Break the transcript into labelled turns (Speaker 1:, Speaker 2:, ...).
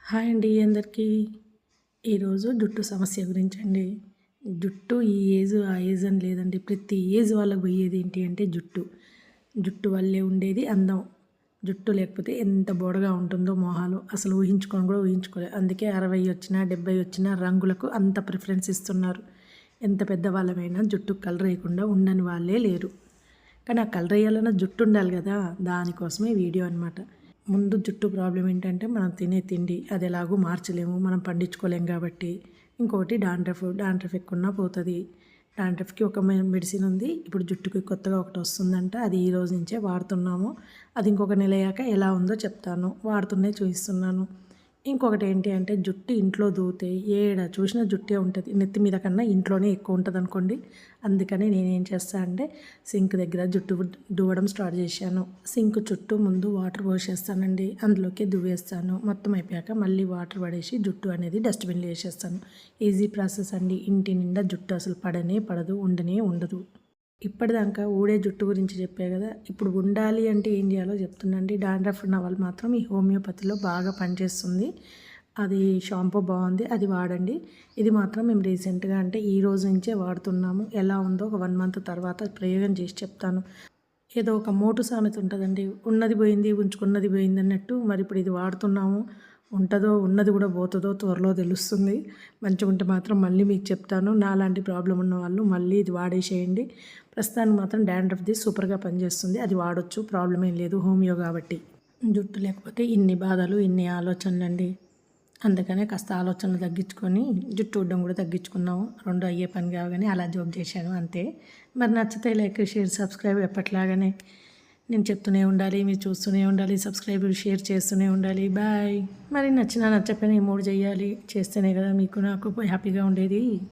Speaker 1: Hi అండి అందరికీ. ఈరోజు జుట్టు సమస్య గురించి అండి. జుట్టు ఈ ఏజ్ ఆ ఏజ్ అని లేదండి. ప్రతి ఏజ్ వాళ్ళకి పోయేది ఏంటి అంటే జుట్టు. జుట్టు వల్లే ఉండేది అందం. జుట్టు లేకపోతే ఎంత బోడగా ఉంటుందో మొహాలు అసలు ఊహించుకొని కూడా ఊహించుకోలేదు. అందుకే 60 వచ్చినా 70 వచ్చినా రంగులకు అంత ప్రిఫరెన్స్ ఇస్తున్నారు. ఎంత పెద్దవాళ్ళమైనా జుట్టు కలర్ వేయకుండా ఉండని వాళ్ళే లేరు. కానీ ఆ కలర్ వేయాలన్న జుట్టు ఉండాలి కదా, దానికోసమే వీడియో అనమాట. ముందు జుట్టు ప్రాబ్లం ఏంటంటే మనం తినే తిండి అది ఎలాగో మార్చలేము, మనం పండించుకోలేము కాబట్టి. ఇంకొకటి డాండ్రఫ్ ఎక్కువన్నా పోతుంది. డాండ్రఫ్కి ఒక మెడిసిన్ ఉంది. ఇప్పుడు జుట్టుకి కొత్తగా ఒకటి వస్తుందంట, అది ఈ రోజు నుంచే వాడుతున్నాము. అది ఇంకొక నెల అయ్యాక ఎలా ఉందో చెప్తాను. వాడుతూనే చూపిస్తున్నాను. ఇంకొకటి ఏంటి అంటే జుట్టు ఇంట్లో దూతే ఏడ చూసినా జుట్టే ఉంటుంది. నెత్తి మీద కన్నా ఇంట్లోనే ఎక్కువ ఉంటుంది అనుకోండి. అందుకని నేనేం చేస్తాను అంటే సింక్ దగ్గర జుట్టు దువ్వడం స్టార్ట్ చేశాను. సింక్ చుట్టూ ముందు వాటర్ పోసేస్తానండి, అందులోకి దువ్వేస్తాను. మొత్తం అయిపోయాక మళ్ళీ వాటర్ పడేసి జుట్టు అనేది డస్ట్బిన్లో వేసేస్తాను. ఈజీ ప్రాసెస్ అండి. ఇంటి నిండా జుట్టు అసలు పడనే పడదు, ఉండనే ఉండదు. ఇప్పటిదాకా ఊడే జుట్టు గురించి చెప్పే కదా, ఇప్పుడు ఉండాలి అంటే ఏం చేయాలో చెప్తున్నాండి. డాండ్రఫ్ ఉన్న వాళ్ళు మాత్రం ఈ హోమియోపతిలో బాగా పనిచేస్తుంది. అది షాంపూ బాగుంది, అది వాడండి. ఇది మాత్రం మేము రీసెంట్గా అంటే ఈ రోజు నుంచే వాడుతున్నాము. ఎలా ఉందో ఒక 1 మంత్ తర్వాత ప్రయోగం చేసి చెప్తాను. ఏదో ఒక మోటు సామెత ఉంటుందండి, ఉన్నది పోయింది ఉంచుకున్నది పోయింది అన్నట్టు. మరి ఇప్పుడు ఇది వాడుతున్నాము, ఉంటుందో ఉన్నది కూడా పోతుందో త్వరలో తెలుస్తుంది. మంచిగా ఉంటే మాత్రం మళ్ళీ మీకు చెప్తాను. నాలాంటి ప్రాబ్లం ఉన్న వాళ్ళు మళ్ళీ ఇది వాడేసేయండి. ప్రస్తుతానికి మాత్రం డాండ్రఫ్ది సూపర్గా పనిచేస్తుంది, అది వాడొచ్చు, ప్రాబ్లం ఏం లేదు, హోమియో కాబట్టి. జుట్టు లేకపోతే ఇన్ని బాధలు ఇన్ని ఆలోచనలండి. అందుకనే కాస్త ఆలోచనలు తగ్గించుకొని జుట్టు ఊడడం కూడా తగ్గించుకున్నాము. రెండు అయ్యే పని కాగానే అలా జోక్ చేశాను అంతే. మరి నచ్చితే లైక్ షేర్ సబ్స్క్రైబ్ ఎప్పట్లాగానే నేను చెప్తూనే ఉండాలి, మీరు చూస్తూనే ఉండాలి, సబ్స్క్రైబ్ షేర్ చేస్తూనే ఉండాలి. బాయ్. మరి నచ్చినా నచ్చకపోయినా ఈ 3 చేయాలి, చేస్తేనే కదా మీకు నాకు హ్యాపీగా ఉండేది.